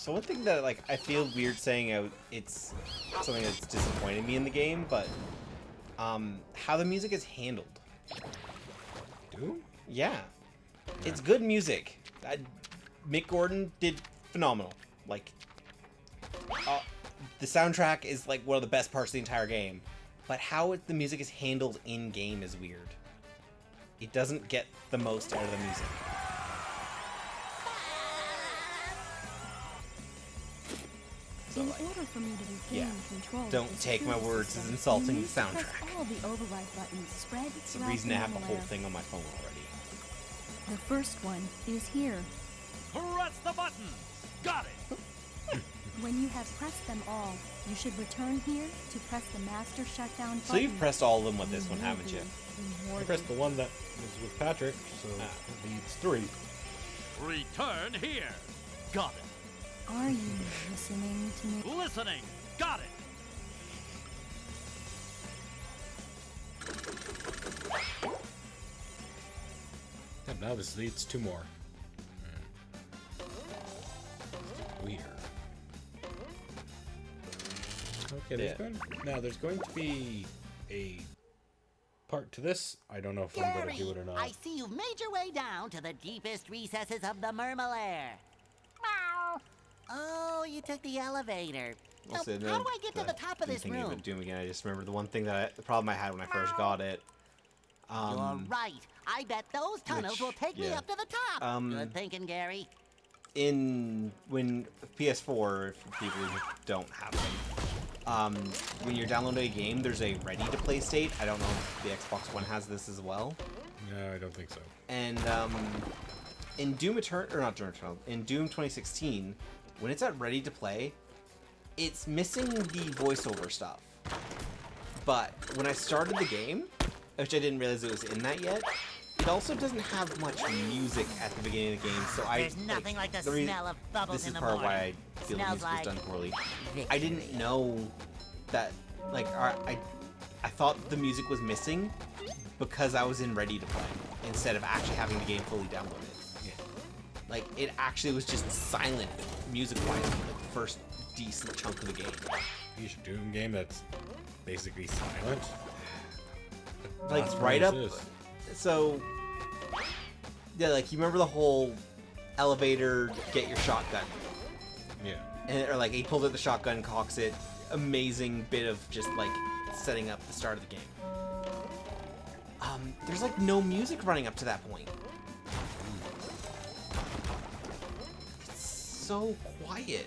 So one thing that like I feel weird saying out, it's something that's disappointed me in the game, but how the music is handled. Doom? Yeah, it's good music. Mick Gordon did phenomenal. Like, the soundtrack is like one of the best parts of the entire game, but how the music is handled in game is weird. It doesn't get the most out of the music. In order for me to regain control, of Don't the take my security words system, as insulting you the need to press soundtrack. all the override buttons spread It's the throughout reason I have the murmur whole layer. thing on my phone already. The first one is here. Press the button. Got it. When you have pressed them all, you should return here to press the master shutdown button. So you've pressed all of them with this one, haven't you? I pressed the one that was with Patrick, so it needs 3. Return here. Got it. Are you listening to me? Listening. Got it. Yep, now this leads 2 more. Weird. Okay, there's going to be a part to this. I don't know if I'm going to do it or not. I see you've made your way down to the deepest recesses of the Murmalair. Meow. Oh, you took the elevator. Now, Also, how do I get to the top of this thinking room? of Doom again, I just remembered the one thing the problem I had when I first got it. You're right. I bet those tunnels which- will take me yeah. up to the top. Good thinking, Gary. When PS4, for people who don't have them, when you're downloading a game, there's a ready-to-play state. I don't know if the Xbox One has this as well. No, I don't think so. And in Doom in Doom 2016, when it's at ready to play, it's missing the voiceover stuff. But when I started the game, which I didn't realize it was in that yet, it also doesn't have much music at the beginning of the game, so There's nothing like the smell of bubbles this in is the part of why morning. I feel the Smells music was like done poorly. victory. I didn't know that, like, I thought the music was missing because I was in ready to play instead of actually having the game fully downloaded. Yeah. Like, it actually was just silent music-wise for the first decent chunk of the game. Each Doom game that's basically silent. Like, Last right one up. is this. So, yeah, like, you remember the whole elevator, get your shotgun. Yeah. And, or, like, he pulled out the shotgun, cocks it. Amazing bit of just, like, setting up the start of the game. There's, like, no music running up to that point. It's so quiet.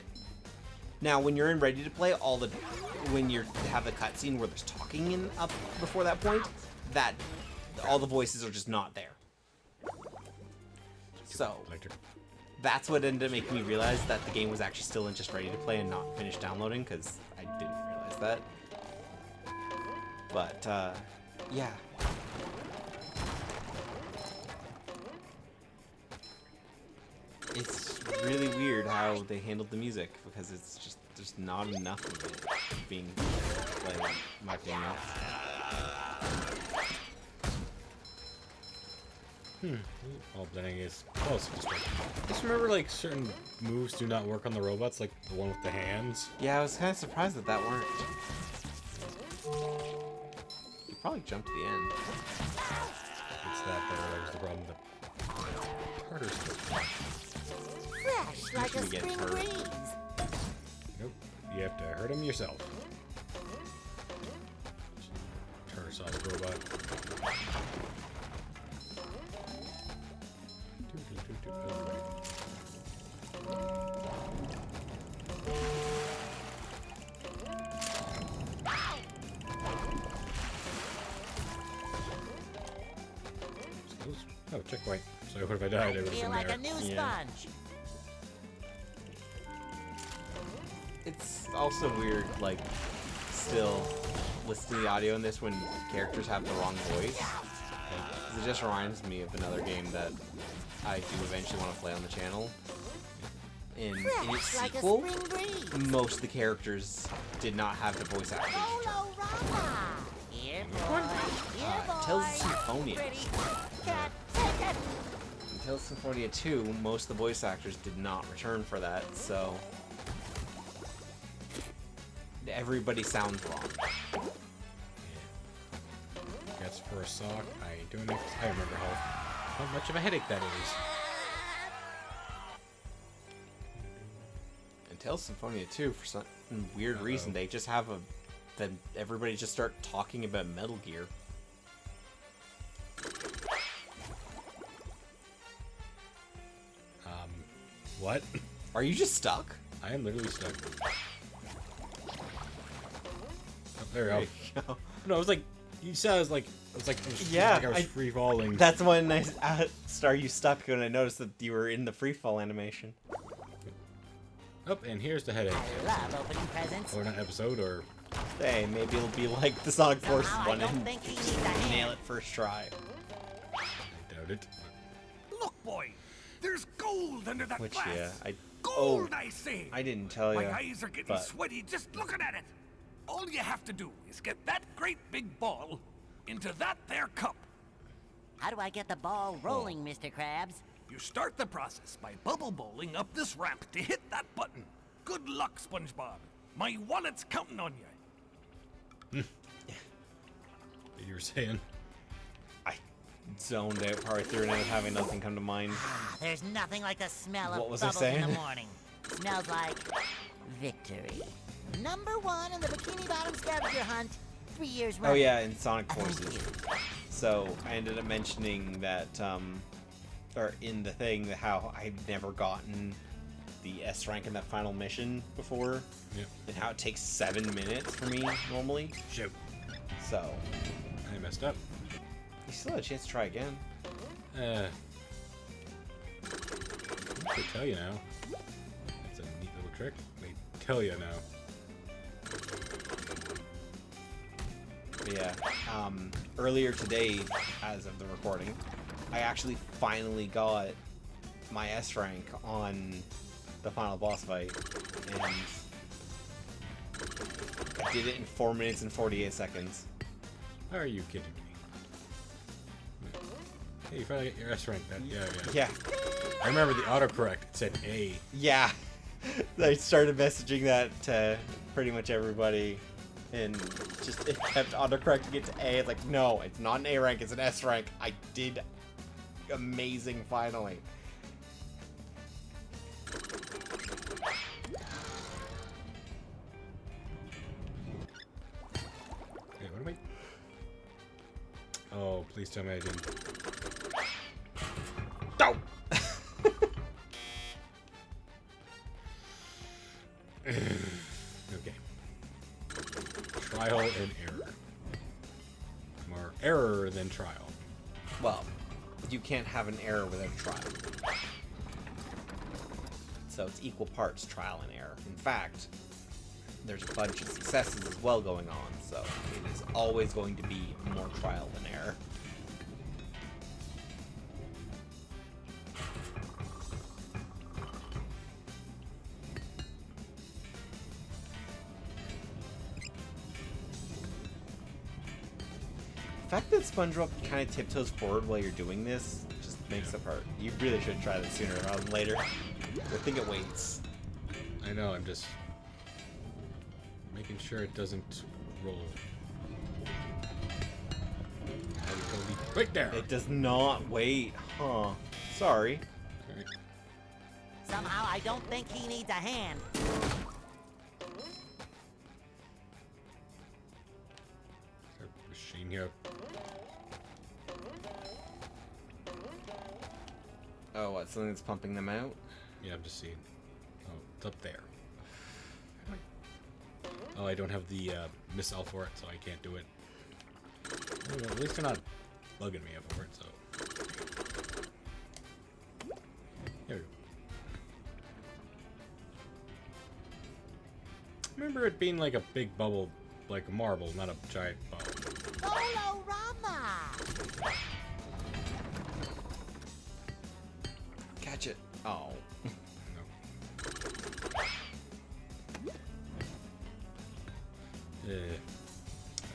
Now, when you're in ready to play, when you have the cutscene where there's talking in up before that point, that all the voices are just not there. So Electric. that's what ended up making me realize that the game was actually still in just ready to play and not finished downloading, because I didn't realize that. But yeah. It's really weird how they handled the music, because it's just there's not enough of it being played, in my opinion. All blending is also distracting. Just remember, like, certain moves do not work on the robots, like the one with the hands. Yeah, I was kind of surprised that that worked. You probably jumped to the end. It's that was the problem. The harder stuff. Fresh like a we get spring hurt. breeze. Nope. You have to hurt him yourself. Tartar sauce robot. Oh, checkpoint. So what if I died? I would have Feel been like there. a new Yeah. sponge. It's also weird, like, still listening to the audio in this when characters have the wrong voice. 'Cause it just reminds me of another game that I do eventually want to play on the channel. In its Fresh like a sequel, spring breeze. most of the characters did not have the voice actors. Rolo Rama. Here, boy. Here, boy. Tales of Symphonia. Pretty cat, take it. In Tales of Symphonia 2, most of the voice actors did not return for that, so everybody sounds wrong. Yeah. Guess for a sock, I ain't doing it 'cause I remember how much of a headache that is. And Tales Symphonia 2, for some weird reason, they just have then everybody just start talking about Metal Gear. What? Are you just stuck? I am literally stuck. Oh, there we There go. you go. No, it was like you said. I was Yeah, I was free falling. That's when I Star you stuck when I noticed that you were in the free fall animation. Oh, and here's the headache. I love opening presents. Or not episode, or Hey, maybe it'll be like the Sonic Force Somehow I one don't and think he needs a hand. nail it first try. I doubt it. Look, boy, there's gold under that Which glass. yeah, Gold, I say. I didn't tell My you. eyes are getting but sweaty just looking at it. All you have to do is get that great big ball into that there cup. How do I get the ball rolling, Mr. Krabs? You start the process by bubble bowling up this ramp to hit that button. Good luck, SpongeBob. My wallet's counting on you. You were saying. I zoned out partway through and ended up having nothing come to mind. There's nothing like the smell What of was I bubbles in the saying? morning. Smells like victory. #1 in the Bikini Bottom scavenger hunt. 3 years running. Oh yeah, in Sonic Forces. So I ended up mentioning that, or in the thing, how I've never gotten the S rank in that final mission before, Yep. and how it takes 7 minutes for me normally. Shoot. So I messed up. you still have a chance to try again. I could tell you now. That's a neat little trick. They tell you now. But yeah. Earlier today, as of the recording, I actually finally got my S rank on the final boss fight, and I did it in 4 minutes and 48 seconds. Are you kidding me? Hey, you finally get your S rank. Yeah. Yeah, I remember the autocorrect. It said A. yeah. I started messaging that to pretty much everybody, and just it kept autocorrecting it to A. It's like, no, it's not an A rank, it's an S rank. I did amazing finally. Hey, what am I? Oh, please tell me I didn't. No. Okay. Trial and error. More error than trial. Well, you can't have an error without a trial. So it's equal parts trial and error. In fact, there's a bunch of successes as well going on, so it is always going to be more trial than error. The fact that SpongeBob kind of tiptoes forward while you're doing this just makes the part. You really should try this sooner rather than later. I think it waits. I know, I'm just making sure it doesn't roll. Right there! It does not wait, huh? Sorry. Alright. Somehow I don't think he needs a hand. Start machine here. Oh, what? Something that's pumping them out? Yeah, I'm just seeing. Oh, it's up there. Oh, I don't have the missile for it, so I can't do it. Oh, well, at least they're not bugging me up for it, so. There we go. Remember it being like a big bubble, like a marble, not a giant bubble. Bolorama! Catch it. Oh. No.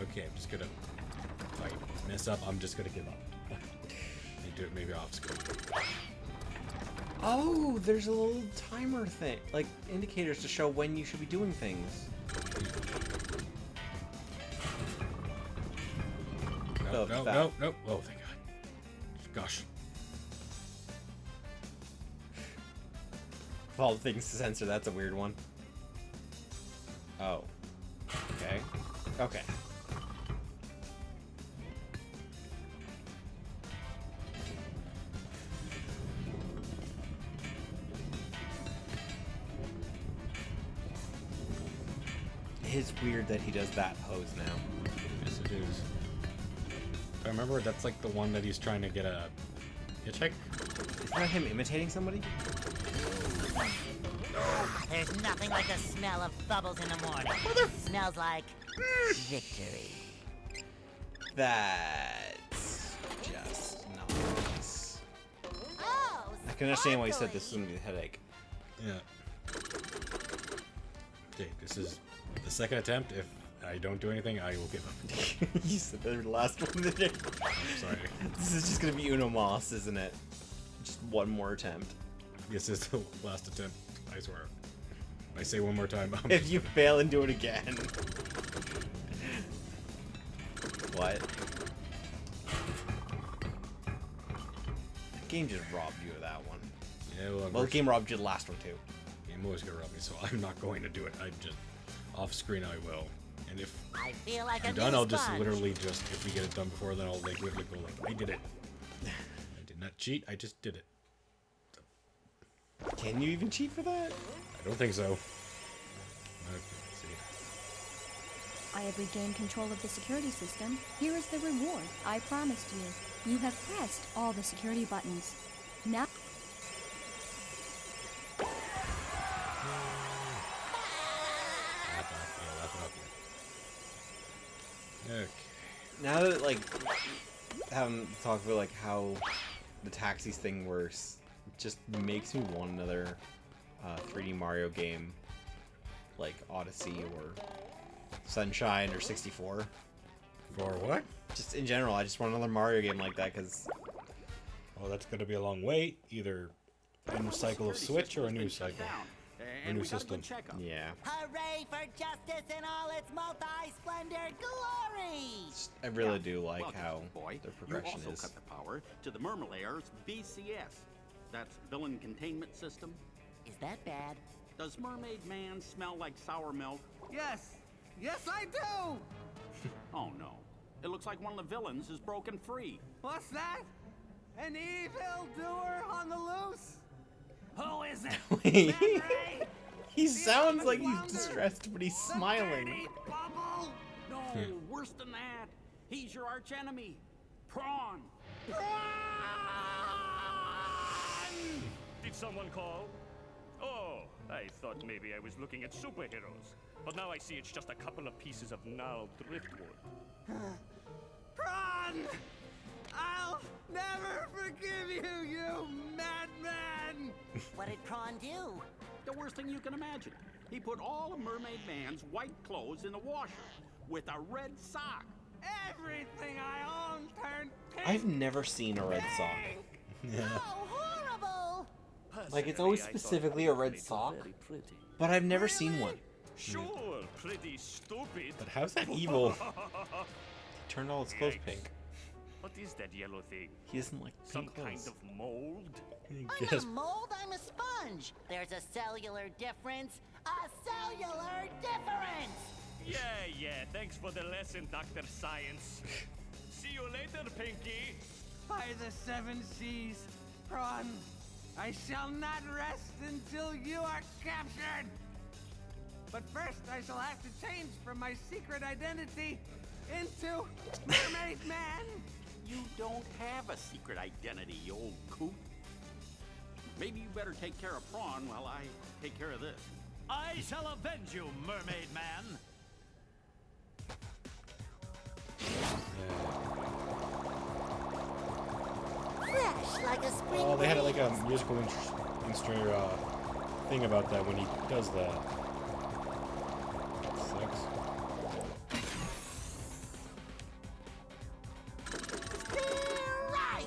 Okay, I'm just gonna. If I mess up, I'm just gonna give up. I do it maybe off screen. Oh, there's a little timer thing. Like, indicators to show when you should be doing things. No, of no, fat. no, no. Oh, thank God. Gosh. Of all the things to censor, that's a weird one. Oh. Okay. Okay. It's weird that he does that pose now. Yes, it is. If I remember, that's like the one that he's trying to get a hitchhike. Is that him imitating somebody? There's nothing like the smell of bubbles in the morning. Smells like victory. That's just not nice. Oh, I can understand why you said this is sparkly. gonna be a headache. Yeah. Okay, this is the second attempt. If I don't do anything, I will give up. You said the last one today. I'm sorry. This is just gonna be Uno Moss, isn't it? Just one more attempt. This is the last attempt. I swear. If I say one more time, If you fail and do it again. What? The game just robbed you of that one. Yeah, Well, the game robbed you the last one too. game always gonna rob me, so I'm not going to do it. I just off screen I will. And if I feel like I'm a done, new I'll just sponge. literally just if we get it done before then I'll like literally go like I did it. I did not cheat, I just did it. Can you even cheat for that? I don't think so. Okay, let's see. I have regained control of the security system. Here is the reward I promised you. You have pressed all the security buttons. Now, Okay. Now that like having talked about like how the taxis thing works, it just makes me want another 3D Mario game, like Odyssey or Sunshine or 64. For what? Just in general, I just want another Mario game like that because Well, that's gonna be a long wait. Either a new cycle of Switch or a new cycle. A new system. yeah, Hooray for justice in all its multi-splendor glory! I really do like Welcome, how boy. the progression You also is. cut the power to the Mermalair's VCS. That's Villain Containment System. Is that bad? Does Mermaid Man smell like sour milk? Yes! Yes, I do! Oh no. It looks like one of the villains is broken free. What's that? An evil doer on the loose? Who is it? Henry? He sounds like he's Flounder? distressed, but he's The smiling. dirty bubble? No, worse than that. He's your arch enemy. Prawn. Did someone call? Oh, I thought maybe I was looking at superheroes. But now I see it's just a couple of pieces of gnarled driftwood. Prawn! I'll never forgive you, you madman! What did Prawn do? The worst thing you can imagine. He put all of Mermaid Man's white clothes in the washer with a red sock. Everything I own turned pink! I've never seen a red sock. Oh, horrible! Like, it's always Personally, I thought specifically it a was red very sock, pretty. but I've never seen one. Sure, pretty stupid. But how's that evil? Turned all his clothes Yikes. pink. What is that yellow thing? He doesn't like Some pink kind clothes. of mold? I'm Yes. a mold, I'm a sponge. There's a cellular difference. A cellular difference! Yeah, thanks for the lesson, Dr. Science. See you later, Pinky. By the seven seas, Prawn, I shall not rest until you are captured! But first, I shall have to change from my secret identity into Mermaid Man! You don't have a secret identity, you old coot. Maybe you better take care of Prawn while I take care of this. I shall avenge you, Mermaid Man! Fresh like a spring Oh, they had like a breeze. musical thing about that when he does that. Sucks. Right!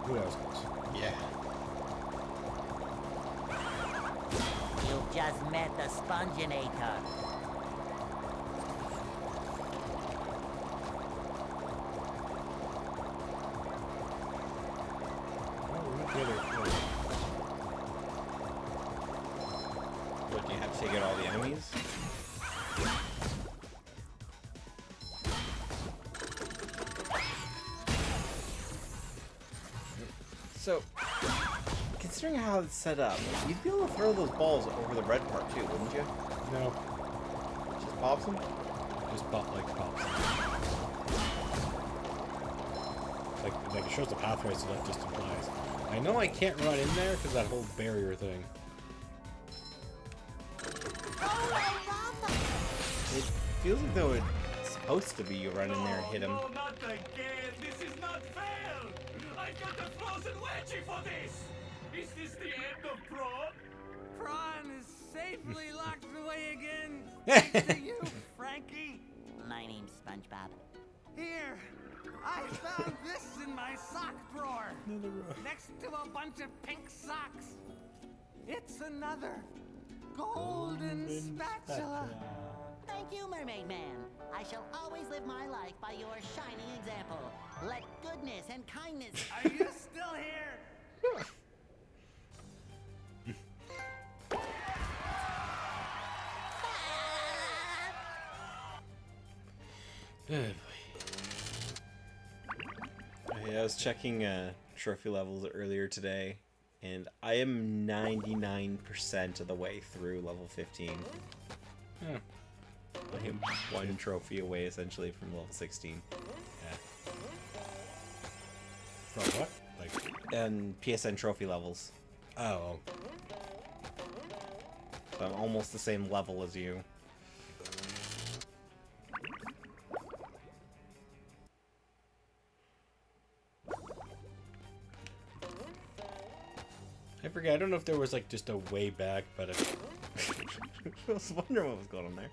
Ooh, that was close. Yeah. You just met the Sponginator. What, do you have to take out all the enemies? So, considering how it's set up, you'd be able to throw those balls over the red part too, wouldn't you? No, Just pops them? just pops. Like it shows the pathway, so that just implies. I know I can't run in there because that whole barrier thing. It feels like though it's supposed to be you run in there and hit him. No, not again. This is not fair. I got a frozen wedgie for this. Is this the end of Prawn? Prawn is safely locked away again. Thanks to you, Frankie. My name's Spongebob. Here, I found this in my sock drawer. Next to a bunch of pink socks. It's another golden spatula. Thank you, Mermaid Man. I shall always live my life by your shining example. Let goodness and kindness... Are you still here? I was checking trophy levels earlier today, and I am 99% of the way through level 15. Huh. I am one trophy away, essentially, from level 16. Yeah. From what? Like, And PSN trophy levels. oh, So I'm almost the same level as you. I forget. I don't know if there was like just a way back, but I was wondering what was going on there.